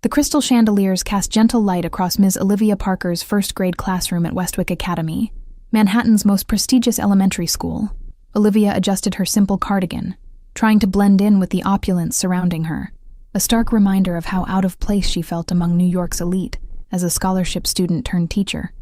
The crystal chandeliers cast gentle light across Ms. Olivia Parker's first-grade classroom at Westwick Academy, Manhattan's most prestigious elementary school. Olivia adjusted her simple cardigan, trying to blend in with the opulence surrounding her, a stark reminder of how out of place she felt among New York's elite as a scholarship student turned teacher.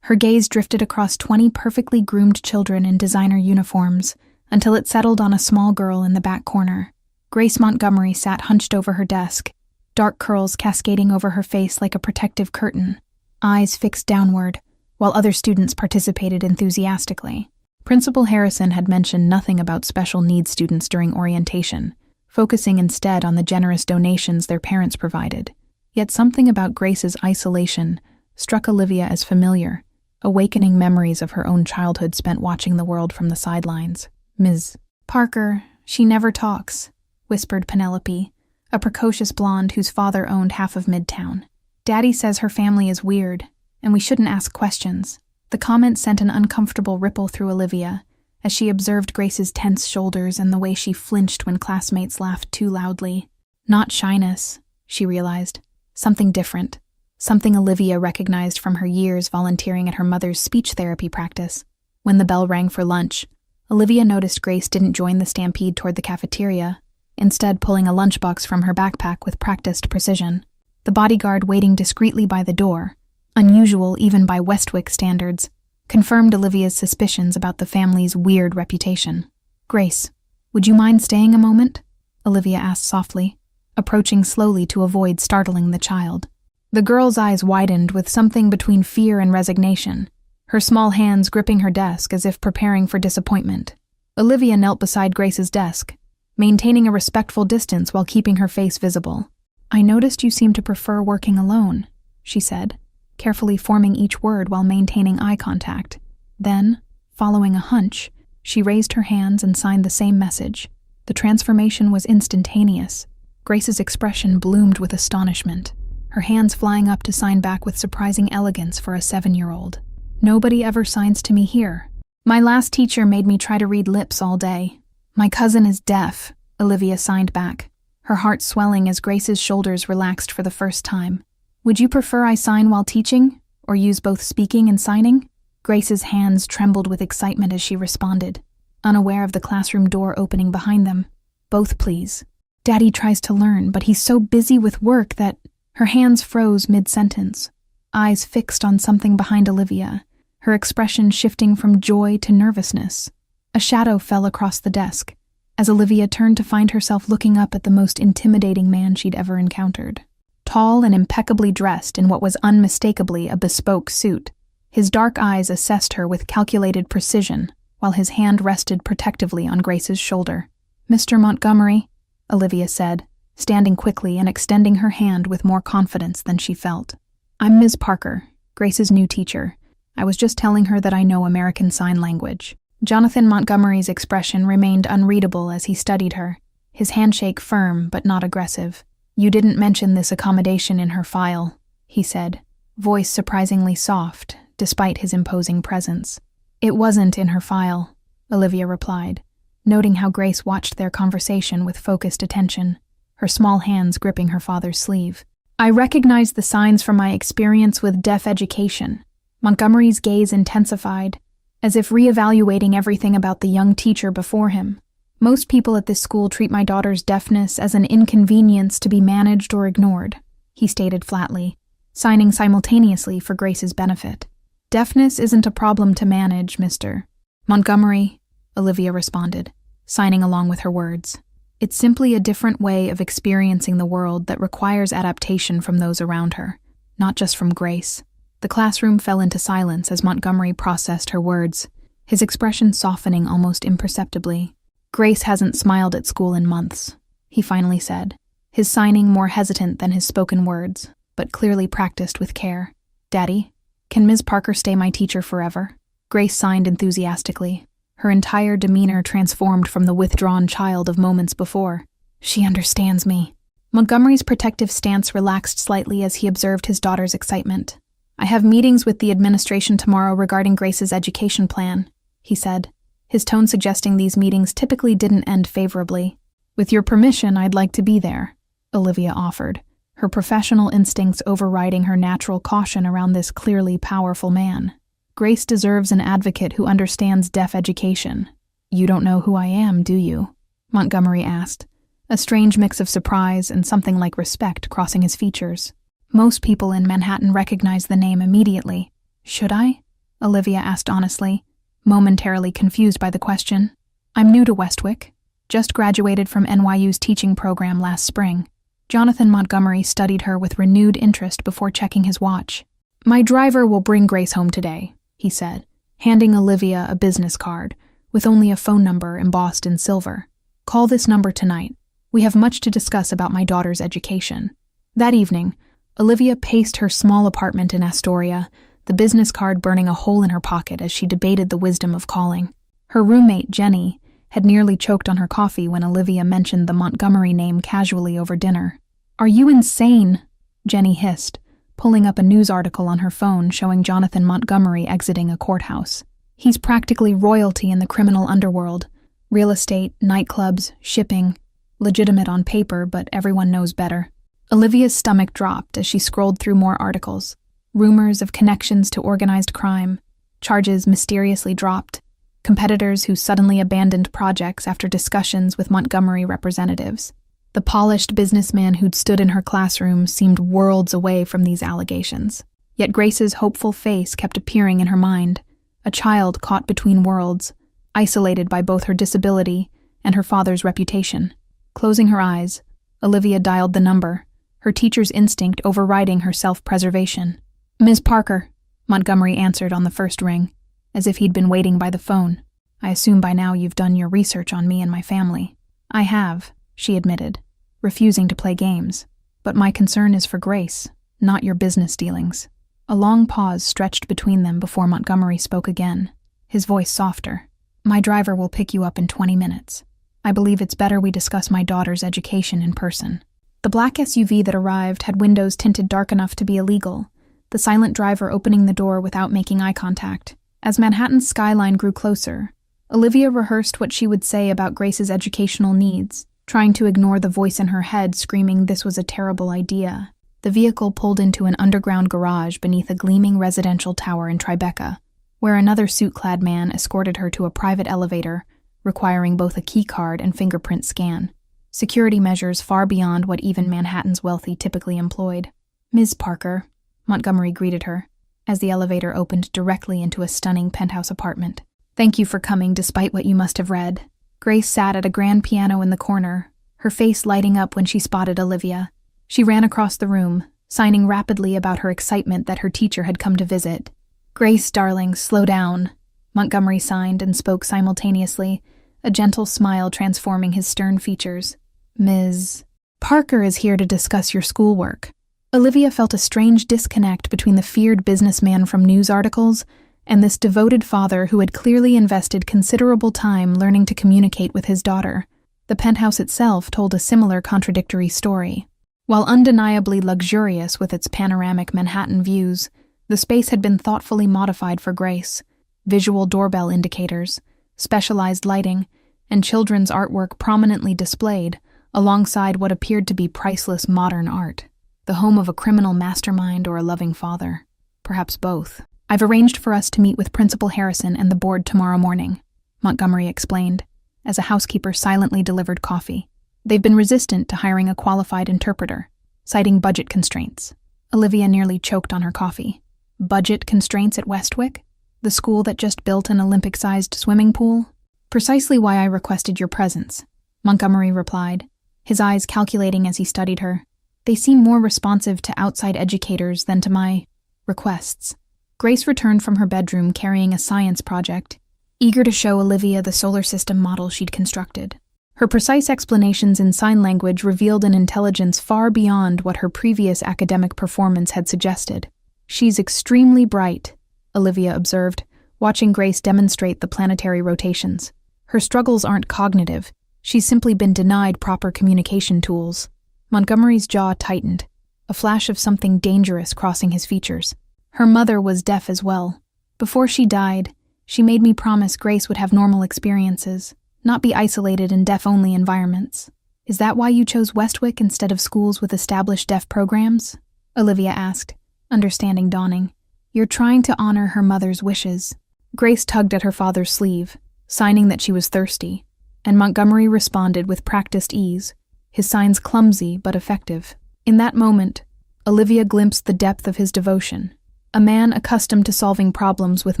Her gaze drifted across 20 perfectly groomed children in designer uniforms until it settled on a small girl in the back corner. Grace Montgomery sat hunched over her desk, dark curls cascading over her face like a protective curtain, eyes fixed downward, while other students participated enthusiastically. Principal Harrison had mentioned nothing about special needs students during orientation, focusing instead on the generous donations their parents provided. Yet something about Grace's isolation struck Olivia as familiar, awakening memories of her own childhood spent watching the world from the sidelines. "Ms. Parker, she never talks," whispered Penelope, a precocious blonde whose father owned half of Midtown. "Daddy says her family is weird, and we shouldn't ask questions." The comment sent an uncomfortable ripple through Olivia as she observed Grace's tense shoulders and the way she flinched when classmates laughed too loudly. Not shyness, she realized. Something different. Something Olivia recognized from her years volunteering at her mother's speech therapy practice. When the bell rang for lunch, Olivia noticed Grace didn't join the stampede toward the cafeteria, instead pulling a lunchbox from her backpack with practiced precision. The bodyguard waiting discreetly by the door, unusual even by Westwick standards, confirmed Olivia's suspicions about the family's weird reputation. "Grace, would you mind staying a moment?" Olivia asked softly, approaching slowly to avoid startling the child. The girl's eyes widened with something between fear and resignation, her small hands gripping her desk as if preparing for disappointment. Olivia knelt beside Grace's desk, maintaining a respectful distance while keeping her face visible. "I noticed you seem to prefer working alone," she said, carefully forming each word while maintaining eye contact. Then, following a hunch, she raised her hands and signed the same message. The transformation was instantaneous. Grace's expression bloomed with astonishment, her hands flying up to sign back with surprising elegance for a 7-year-old. "Nobody ever signs to me here. My last teacher made me try to read lips all day. My cousin is deaf," Olivia signed back, her heart swelling as Grace's shoulders relaxed for the first time. "Would you prefer I sign while teaching, or use both speaking and signing?" Grace's hands trembled with excitement as she responded, unaware of the classroom door opening behind them. "Both, please. Daddy tries to learn, but he's so busy with work that—" Her hands froze mid-sentence, eyes fixed on something behind Olivia, her expression shifting from joy to nervousness. A shadow fell across the desk, as Olivia turned to find herself looking up at the most intimidating man she'd ever encountered. Tall and impeccably dressed in what was unmistakably a bespoke suit, his dark eyes assessed her with calculated precision, while his hand rested protectively on Grace's shoulder. "Mr. Montgomery," Olivia said, standing quickly and extending her hand with more confidence than she felt. "I'm Ms. Parker, Grace's new teacher. I was just telling her that I know American Sign Language." Jonathan Montgomery's expression remained unreadable as he studied her, his handshake firm but not aggressive. "You didn't mention this accommodation in her file," he said, voice surprisingly soft, despite his imposing presence. "It wasn't in her file," Olivia replied, noting how Grace watched their conversation with focused attention, her small hands gripping her father's sleeve. "I recognize the signs from my experience with deaf education." Montgomery's gaze intensified, as if reevaluating everything about the young teacher before him. "Most people at this school treat my daughter's deafness as an inconvenience to be managed or ignored," he stated flatly, signing simultaneously for Grace's benefit. "Deafness isn't a problem to manage, Mr. Montgomery," Olivia responded, signing along with her words. "It's simply a different way of experiencing the world that requires adaptation from those around her, not just from Grace." The classroom fell into silence as Montgomery processed her words, his expression softening almost imperceptibly. "Grace hasn't smiled at school in months," he finally said, his signing more hesitant than his spoken words, but clearly practiced with care. "Daddy, can Ms. Parker stay my teacher forever?" Grace signed enthusiastically, her entire demeanor transformed from the withdrawn child of moments before. "She understands me." Montgomery's protective stance relaxed slightly as he observed his daughter's excitement. "I have meetings with the administration tomorrow regarding Grace's education plan," he said, his tone suggesting these meetings typically didn't end favorably. "With your permission, I'd like to be there," Olivia offered, her professional instincts overriding her natural caution around this clearly powerful man. Grace deserves an advocate who understands deaf education. "You don't know who I am, do you?" Montgomery asked, a strange mix of surprise and something like respect crossing his features. Most people in Manhattan recognize the name immediately. "Should I?" Olivia asked honestly, momentarily confused by the question. "I'm new to Westwick. Just graduated from NYU's teaching program last spring." Jonathan Montgomery studied her with renewed interest before checking his watch. "My driver will bring Grace home today," he said, handing Olivia a business card, with only a phone number embossed in silver. "Call this number tonight. We have much to discuss about my daughter's education." That evening, Olivia paced her small apartment in Astoria, the business card burning a hole in her pocket as she debated the wisdom of calling. Her roommate, Jenny, had nearly choked on her coffee when Olivia mentioned the Montgomery name casually over dinner. "Are you insane?" Jenny hissed, pulling up a news article on her phone showing Jonathan Montgomery exiting a courthouse. "He's practically royalty in the criminal underworld. Real estate, nightclubs, shipping. Legitimate on paper, but everyone knows better." Olivia's stomach dropped as she scrolled through more articles. Rumors of connections to organized crime, charges mysteriously dropped, competitors who suddenly abandoned projects after discussions with Montgomery representatives. The polished businessman who'd stood in her classroom seemed worlds away from these allegations. Yet Grace's hopeful face kept appearing in her mind, a child caught between worlds, isolated by both her disability and her father's reputation. Closing her eyes, Olivia dialed the number, her teacher's instinct overriding her self-preservation. "Ms. Parker," Montgomery answered on the first ring, as if he'd been waiting by the phone. "I assume by now you've done your research on me and my family." "I have," she admitted, refusing to play games. "But my concern is for Grace, not your business dealings." A long pause stretched between them before Montgomery spoke again, his voice softer. "My driver will pick you up in 20 minutes. I believe it's better we discuss my daughter's education in person." The black SUV that arrived had windows tinted dark enough to be illegal, the silent driver opening the door without making eye contact. As Manhattan's skyline grew closer, Olivia rehearsed what she would say about Grace's educational needs, trying to ignore the voice in her head screaming this was a terrible idea. The vehicle pulled into an underground garage beneath a gleaming residential tower in Tribeca, where another suit-clad man escorted her to a private elevator, requiring both a key card and fingerprint scan. Security measures far beyond what even Manhattan's wealthy typically employed. "Ms. Parker," Montgomery greeted her, as the elevator opened directly into a stunning penthouse apartment. "Thank you for coming despite what you must have read." Grace sat at a grand piano in the corner, her face lighting up when she spotted Olivia. She ran across the room, signing rapidly about her excitement that her teacher had come to visit. "Grace, darling, slow down," Montgomery signed and spoke simultaneously, a gentle smile transforming his stern features. "Ms. Parker is here to discuss your schoolwork." Olivia felt a strange disconnect between the feared businessman from news articles and this devoted father who had clearly invested considerable time learning to communicate with his daughter. The penthouse itself told a similar contradictory story. While undeniably luxurious with its panoramic Manhattan views, the space had been thoughtfully modified for Grace. Visual doorbell indicators, specialized lighting, and children's artwork prominently displayed, alongside what appeared to be priceless modern art. The home of a criminal mastermind or a loving father. Perhaps both. "I've arranged for us to meet with Principal Harrison and the board tomorrow morning," Montgomery explained, as a housekeeper silently delivered coffee. "They've been resistant to hiring a qualified interpreter, citing budget constraints." Olivia nearly choked on her coffee. Budget constraints at Westwick? The school that just built an Olympic-sized swimming pool? "Precisely why I requested your presence," Montgomery replied, his eyes calculating as he studied her. "They seem more responsive to outside educators than to my requests." Grace returned from her bedroom carrying a science project, eager to show Olivia the solar system model she'd constructed. Her precise explanations in sign language revealed an intelligence far beyond what her previous academic performance had suggested. "She's extremely bright," Olivia observed, watching Grace demonstrate the planetary rotations. "Her struggles aren't cognitive. She's simply been denied proper communication tools." Montgomery's jaw tightened, a flash of something dangerous crossing his features. "Her mother was deaf as well. Before she died, she made me promise Grace would have normal experiences, not be isolated in deaf-only environments." Is that why you chose Westwick instead of schools with established deaf programs? Olivia asked, understanding dawning. You're trying to honor her mother's wishes. Grace tugged at her father's sleeve, signing that she was thirsty, and Montgomery responded with practiced ease, his signs clumsy but effective. In that moment, Olivia glimpsed the depth of his devotion, a man accustomed to solving problems with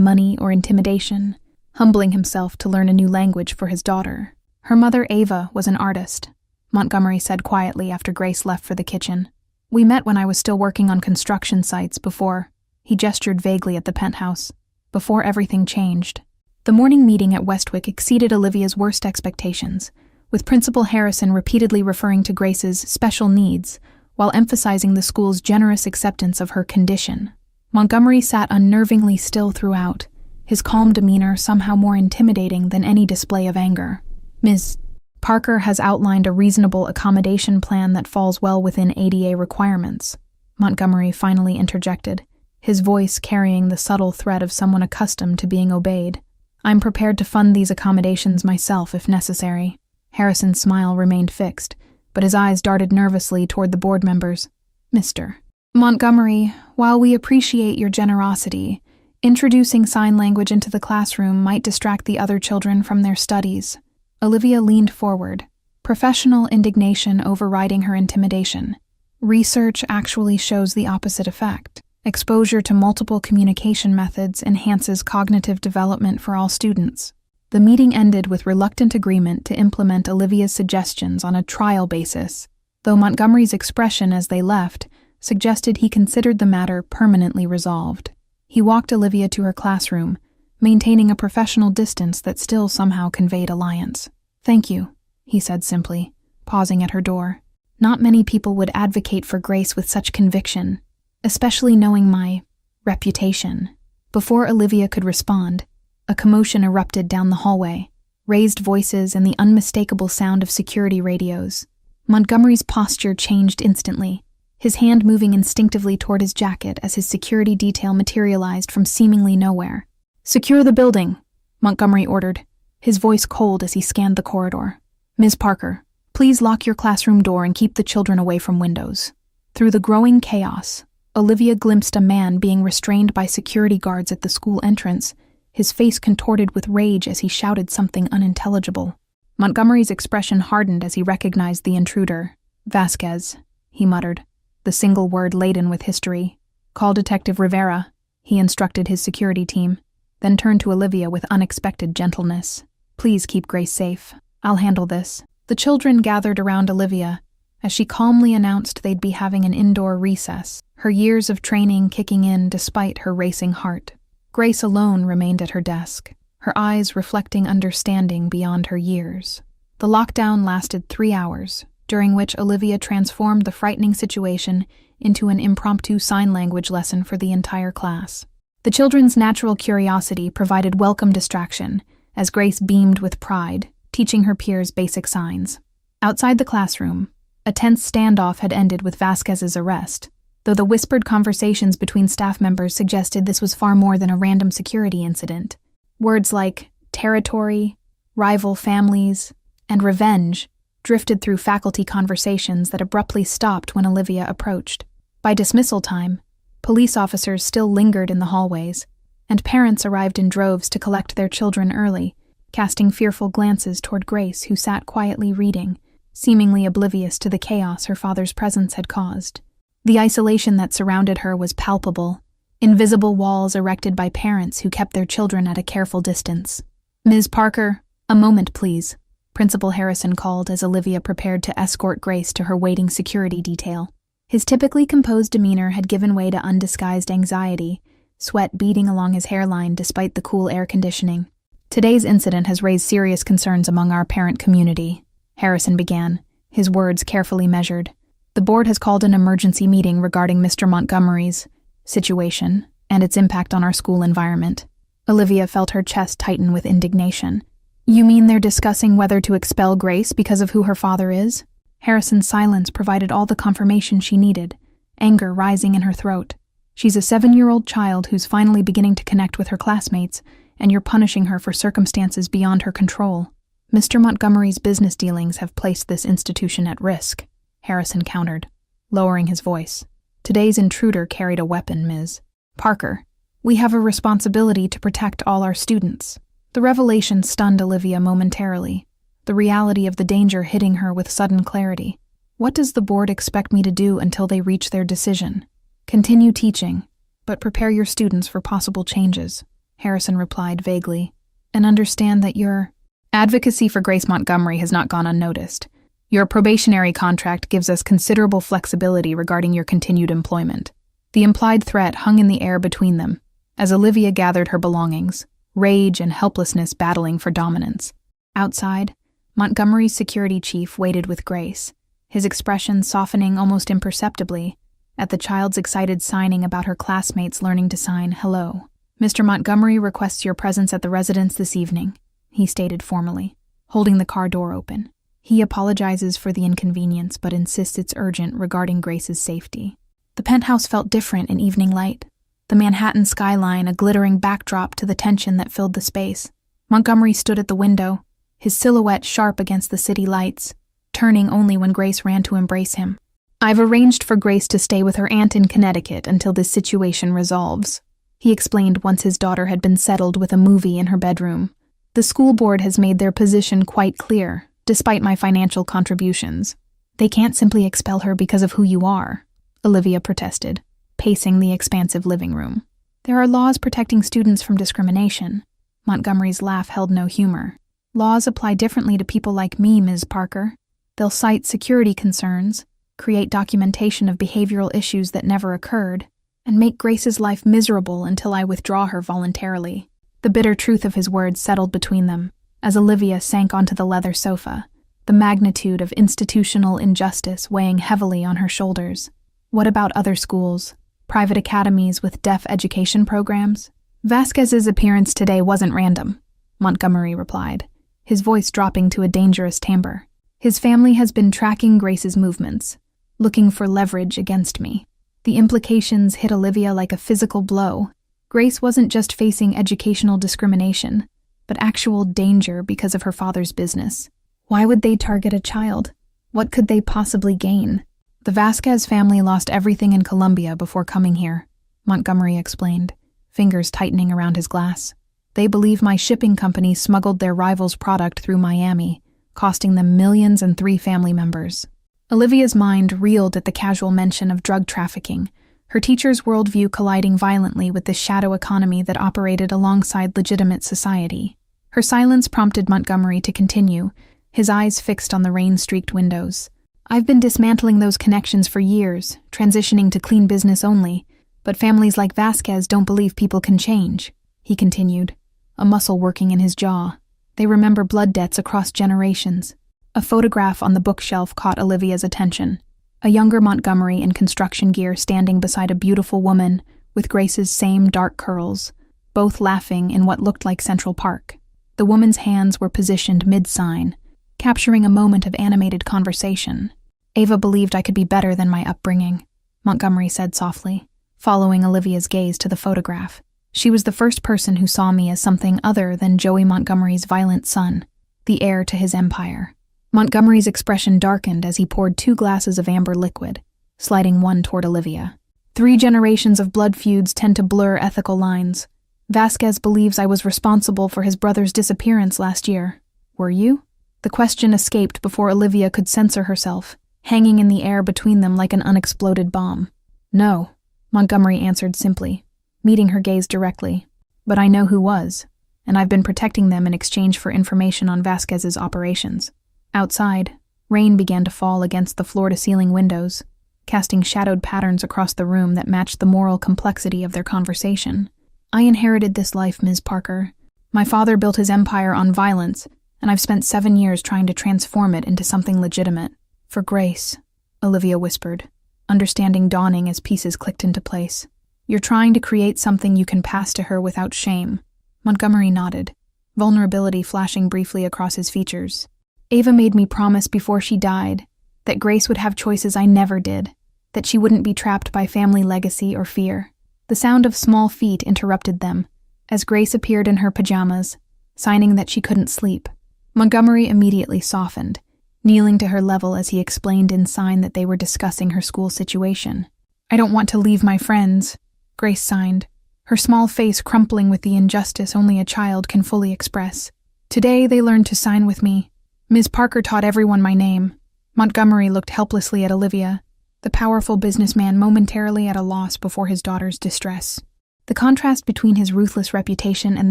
money or intimidation, humbling himself to learn a new language for his daughter. Her mother, Ava, was an artist, Montgomery said quietly after Grace left for the kitchen. We met when I was still working on construction sites before, he gestured vaguely at the penthouse, before everything changed. The morning meeting at Westwick exceeded Olivia's worst expectations, with Principal Harrison repeatedly referring to Grace's special needs while emphasizing the school's generous acceptance of her condition. Montgomery sat unnervingly still throughout, his calm demeanor somehow more intimidating than any display of anger. Ms. Parker has outlined a reasonable accommodation plan that falls well within ADA requirements, Montgomery finally interjected, his voice carrying the subtle threat of someone accustomed to being obeyed. I'm prepared to fund these accommodations myself if necessary. Harrison's smile remained fixed, but his eyes darted nervously toward the board members. Mr. Montgomery, while we appreciate your generosity, introducing sign language into the classroom might distract the other children from their studies. Olivia leaned forward, professional indignation overriding her intimidation. Research actually shows the opposite effect. Exposure to multiple communication methods enhances cognitive development for all students. The meeting ended with reluctant agreement to implement Olivia's suggestions on a trial basis, though Montgomery's expression as they left suggested he considered the matter permanently resolved. He walked Olivia to her classroom, maintaining a professional distance that still somehow conveyed alliance. Thank you, he said simply, pausing at her door. Not many people would advocate for Grace with such conviction, especially knowing my reputation. Before Olivia could respond, a commotion erupted down the hallway, raised voices and the unmistakable sound of security radios. Montgomery's posture changed instantly, his hand moving instinctively toward his jacket as his security detail materialized from seemingly nowhere. Secure the building, Montgomery ordered, his voice cold as he scanned the corridor. Ms. Parker, please lock your classroom door and keep the children away from windows. Through the growing chaos, Olivia glimpsed a man being restrained by security guards at the school entrance, his face contorted with rage as he shouted something unintelligible. Montgomery's expression hardened as he recognized the intruder. Vasquez, he muttered, the single word laden with history. Call Detective Rivera, he instructed his security team, then turned to Olivia with unexpected gentleness. Please keep Grace safe. I'll handle this. The children gathered around Olivia as she calmly announced they'd be having an indoor recess, her years of training kicking in despite her racing heart. Grace alone remained at her desk, her eyes reflecting understanding beyond her years. The lockdown lasted 3 hours, during which Olivia transformed the frightening situation into an impromptu sign language lesson for the entire class. The children's natural curiosity provided welcome distraction, as Grace beamed with pride, teaching her peers basic signs. Outside the classroom, a tense standoff had ended with Vasquez's arrest, though the whispered conversations between staff members suggested this was far more than a random security incident. Words like territory, rival families, and revenge drifted through faculty conversations that abruptly stopped when Olivia approached. By dismissal time, police officers still lingered in the hallways, and parents arrived in droves to collect their children early, casting fearful glances toward Grace, who sat quietly reading, seemingly oblivious to the chaos her father's presence had caused. The isolation that surrounded her was palpable, invisible walls erected by parents who kept their children at a careful distance. Ms. Parker, a moment please, Principal Harrison called as Olivia prepared to escort Grace to her waiting security detail. His typically composed demeanor had given way to undisguised anxiety, sweat beading along his hairline despite the cool air conditioning. Today's incident has raised serious concerns among our parent community, Harrison began, his words carefully measured. The board has called an emergency meeting regarding Mr. Montgomery's situation and its impact on our school environment. Olivia felt her chest tighten with indignation. You mean they're discussing whether to expel Grace because of who her father is? Harrison's silence provided all the confirmation she needed, anger rising in her throat. She's a 7-year-old child who's finally beginning to connect with her classmates, and you're punishing her for circumstances beyond her control. Mr. Montgomery's business dealings have placed this institution at risk, Harrison countered, lowering his voice. Today's intruder carried a weapon, Ms. Parker. We have a responsibility to protect all our students. The revelation stunned Olivia momentarily, the reality of the danger hitting her with sudden clarity. What does the board expect me to do until they reach their decision? Continue teaching, but prepare your students for possible changes, Harrison replied vaguely, and understand that your advocacy for Grace Montgomery has not gone unnoticed. Your probationary contract gives us considerable flexibility regarding your continued employment. The implied threat hung in the air between them, as Olivia gathered her belongings, rage and helplessness battling for dominance. Outside, Montgomery's security chief waited with Grace, his expression softening almost imperceptibly at the child's excited signing about her classmates learning to sign hello. Mr. Montgomery requests your presence at the residence this evening, he stated formally, holding the car door open. He apologizes for the inconvenience but insists it's urgent regarding Grace's safety. The penthouse felt different in evening light, the Manhattan skyline a glittering backdrop to the tension that filled the space. Montgomery stood at the window, his silhouette sharp against the city lights, turning only when Grace ran to embrace him. I've arranged for Grace to stay with her aunt in Connecticut until this situation resolves, he explained once his daughter had been settled with a movie in her bedroom. The school board has made their position quite clear, despite my financial contributions. They can't simply expel her because of who you are, Olivia protested, pacing the expansive living room. There are laws protecting students from discrimination. Montgomery's laugh held no humor. Laws apply differently to people like me, Ms. Parker. They'll cite security concerns, create documentation of behavioral issues that never occurred, and make Grace's life miserable until I withdraw her voluntarily. The bitter truth of his words settled between them, as Olivia sank onto the leather sofa, the magnitude of institutional injustice weighing heavily on her shoulders. What about other schools? Private academies with deaf education programs? Vasquez's appearance today wasn't random, Montgomery replied, his voice dropping to a dangerous timbre. His family has been tracking Grace's movements, looking for leverage against me. The implications hit Olivia like a physical blow. Grace wasn't just facing educational discrimination, but actual danger because of her father's business. Why would they target a child? What could they possibly gain? The Vasquez family lost everything in Colombia before coming here, Montgomery explained, fingers tightening around his glass. They believe my shipping company smuggled their rival's product through Miami, costing them millions and 3 family members. Olivia's mind reeled at the casual mention of drug trafficking, her teacher's worldview colliding violently with the shadow economy that operated alongside legitimate society. Her silence prompted Montgomery to continue, his eyes fixed on the rain-streaked windows. I've been dismantling those connections for years, transitioning to clean business only, but families like Vasquez don't believe people can change, he continued, a muscle working in his jaw. They remember blood debts across generations. A photograph on the bookshelf caught Olivia's attention. A younger Montgomery in construction gear standing beside a beautiful woman with Grace's same dark curls, both laughing in what looked like Central Park. The woman's hands were positioned mid-sign, capturing a moment of animated conversation. Ava believed I could be better than my upbringing, Montgomery said softly, following Olivia's gaze to the photograph. She was the first person who saw me as something other than Joey Montgomery's violent son, the heir to his empire. Montgomery's expression darkened as he poured 2 glasses of amber liquid, sliding one toward Olivia. 3 generations of blood feuds tend to blur ethical lines. Vasquez believes I was responsible for his brother's disappearance last year. Were you? The question escaped before Olivia could censor herself, hanging in the air between them like an unexploded bomb. No, Montgomery answered simply, meeting her gaze directly. But I know who was, and I've been protecting them in exchange for information on Vasquez's operations. Outside, rain began to fall against the floor-to-ceiling windows, casting shadowed patterns across the room that matched the moral complexity of their conversation. I inherited this life, Ms. Parker. My father built his empire on violence, and I've spent 7 years trying to transform it into something legitimate. For Grace, Olivia whispered, understanding dawning as pieces clicked into place. You're trying to create something you can pass to her without shame. Montgomery nodded, vulnerability flashing briefly across his features. Ava made me promise before she died that Grace would have choices I never did, that she wouldn't be trapped by family legacy or fear. The sound of small feet interrupted them, as Grace appeared in her pajamas, signing that she couldn't sleep. Montgomery immediately softened, kneeling to her level as he explained in sign that they were discussing her school situation. "I don't want to leave my friends," Grace signed, her small face crumpling with the injustice only a child can fully express. "Today they learned to sign with me. Ms. Parker taught everyone my name." Montgomery looked helplessly at Olivia, the powerful businessman momentarily at a loss before his daughter's distress. The contrast between his ruthless reputation and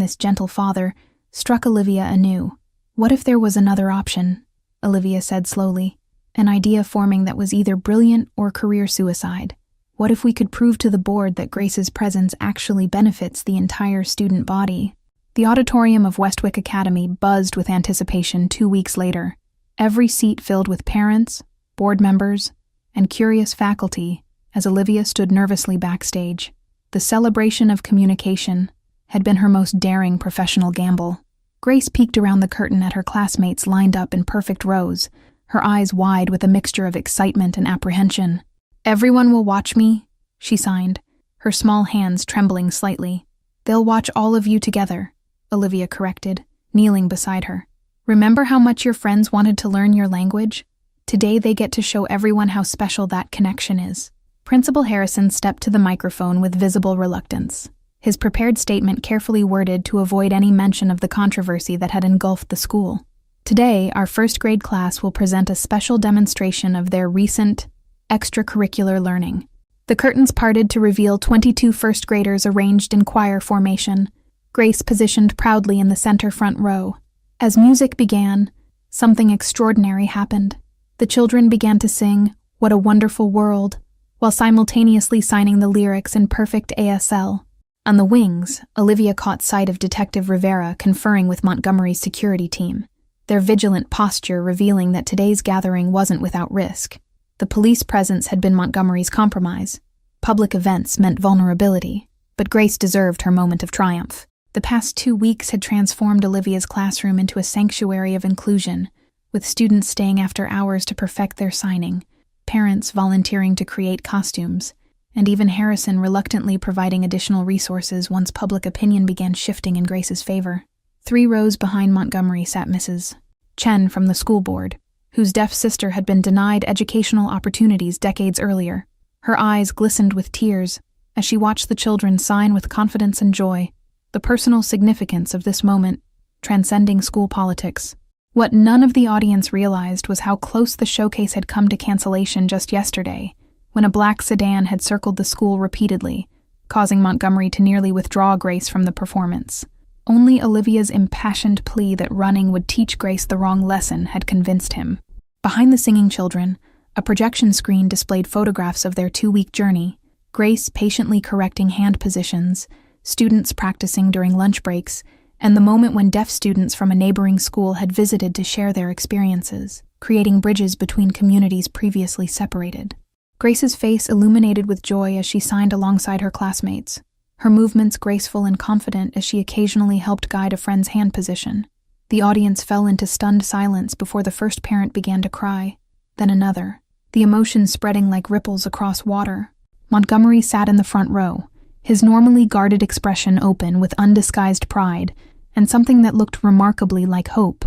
this gentle father struck Olivia anew. "What if there was another option?" Olivia said slowly, an idea forming that was either brilliant or career suicide. "What if we could prove to the board that Grace's presence actually benefits the entire student body?" The auditorium of Westwick Academy buzzed with anticipation 2 weeks later, every seat filled with parents, board members, and curious faculty as Olivia stood nervously backstage. The celebration of communication had been her most daring professional gamble. Grace peeked around the curtain at her classmates lined up in perfect rows, her eyes wide with a mixture of excitement and apprehension. "Everyone will watch me," she signed, her small hands trembling slightly. "They'll watch all of you together," Olivia corrected, kneeling beside her. "Remember how much your friends wanted to learn your language? Today they get to show everyone how special that connection is." Principal Harrison stepped to the microphone with visible reluctance, his prepared statement carefully worded to avoid any mention of the controversy that had engulfed the school. "Today, our first grade class will present a special demonstration of their recent extracurricular learning." The curtains parted to reveal 22 first graders arranged in choir formation, Grace positioned proudly in the center front row. As music began, something extraordinary happened. The children began to sing, "What a Wonderful World," while simultaneously signing the lyrics in perfect ASL. On the wings, Olivia caught sight of Detective Rivera conferring with Montgomery's security team, their vigilant posture revealing that today's gathering wasn't without risk. The police presence had been Montgomery's compromise. Public events meant vulnerability, but Grace deserved her moment of triumph. The past 2 weeks had transformed Olivia's classroom into a sanctuary of inclusion, with students staying after hours to perfect their signing, parents volunteering to create costumes, and even Harrison reluctantly providing additional resources once public opinion began shifting in Grace's favor. 3 rows behind Montgomery sat Mrs. Chen from the school board, whose deaf sister had been denied educational opportunities decades earlier. Her eyes glistened with tears as she watched the children sign with confidence and joy, the personal significance of this moment transcending school politics. What none of the audience realized was how close the showcase had come to cancellation just yesterday, when a black sedan had circled the school repeatedly, causing Montgomery to nearly withdraw Grace from the performance. Only Olivia's impassioned plea that running would teach Grace the wrong lesson had convinced him. Behind the singing children, a projection screen displayed photographs of their 2-week journey, Grace patiently correcting hand positions, students practicing during lunch breaks, and the moment when deaf students from a neighboring school had visited to share their experiences, creating bridges between communities previously separated. Grace's face illuminated with joy as she signed alongside her classmates, her movements graceful and confident as she occasionally helped guide a friend's hand position. The audience fell into stunned silence before the first parent began to cry, then another, the emotion spreading like ripples across water. Montgomery sat in the front row, his normally guarded expression open with undisguised pride and something that looked remarkably like hope.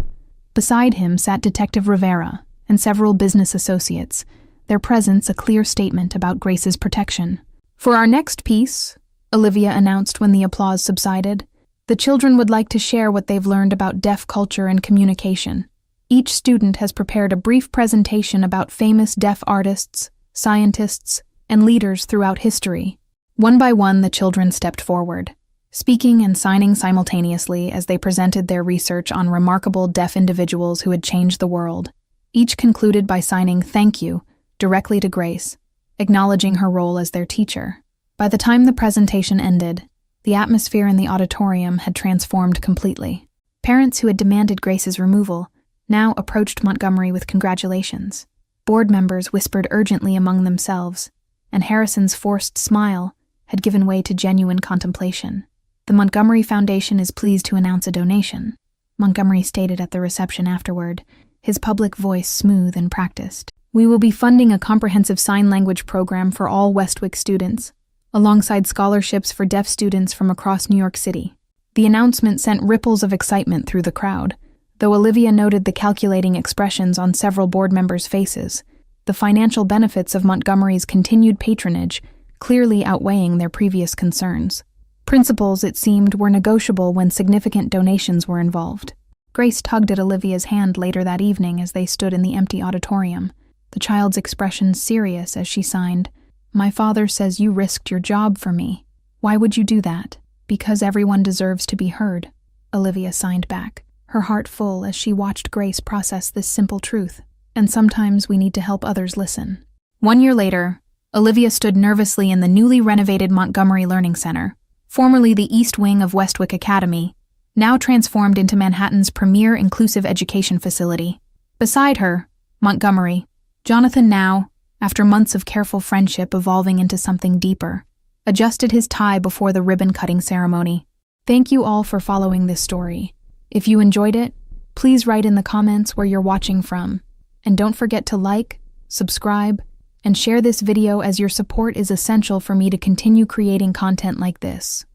Beside him sat Detective Rivera and several business associates, their presence a clear statement about Grace's protection. "For our next piece," Olivia announced when the applause subsided, "the children would like to share what they've learned about deaf culture and communication. Each student has prepared a brief presentation about famous deaf artists, scientists, and leaders throughout history." One by one, the children stepped forward, speaking and signing simultaneously as they presented their research on remarkable deaf individuals who had changed the world. Each concluded by signing "Thank you" directly to Grace, acknowledging her role as their teacher. By the time the presentation ended, the atmosphere in the auditorium had transformed completely. Parents who had demanded Grace's removal now approached Montgomery with congratulations. Board members whispered urgently among themselves, and Harrison's forced smile had given way to genuine contemplation. "The Montgomery Foundation is pleased to announce a donation," Montgomery stated at the reception afterward, his public voice smooth and practiced. "We will be funding a comprehensive sign language program for all Westwick students, alongside scholarships for deaf students from across New York City." The announcement sent ripples of excitement through the crowd, Though Olivia noted the calculating expressions on several board members' faces, the financial benefits of Montgomery's continued patronage clearly outweighing their previous concerns. Principles, it seemed, were negotiable when significant donations were involved. Grace tugged at Olivia's hand later that evening as they stood in the empty auditorium, the child's expression serious as she signed, "My father says you risked your job for me. Why would you do that?" "Because everyone deserves to be heard," Olivia signed back, her heart full as she watched Grace process this simple truth. "And sometimes we need to help others listen." 1 year later, Olivia stood nervously in the newly renovated Montgomery Learning Center, formerly the East Wing of Westwick Academy, now transformed into Manhattan's premier inclusive education facility. Beside her, Montgomery, Jonathan now, after months of careful friendship evolving into something deeper, adjusted his tie before the ribbon-cutting ceremony. Thank you all for following this story. If you enjoyed it, please write in the comments where you're watching from. And don't forget to like, subscribe, and share this video as your support is essential for me to continue creating content like this.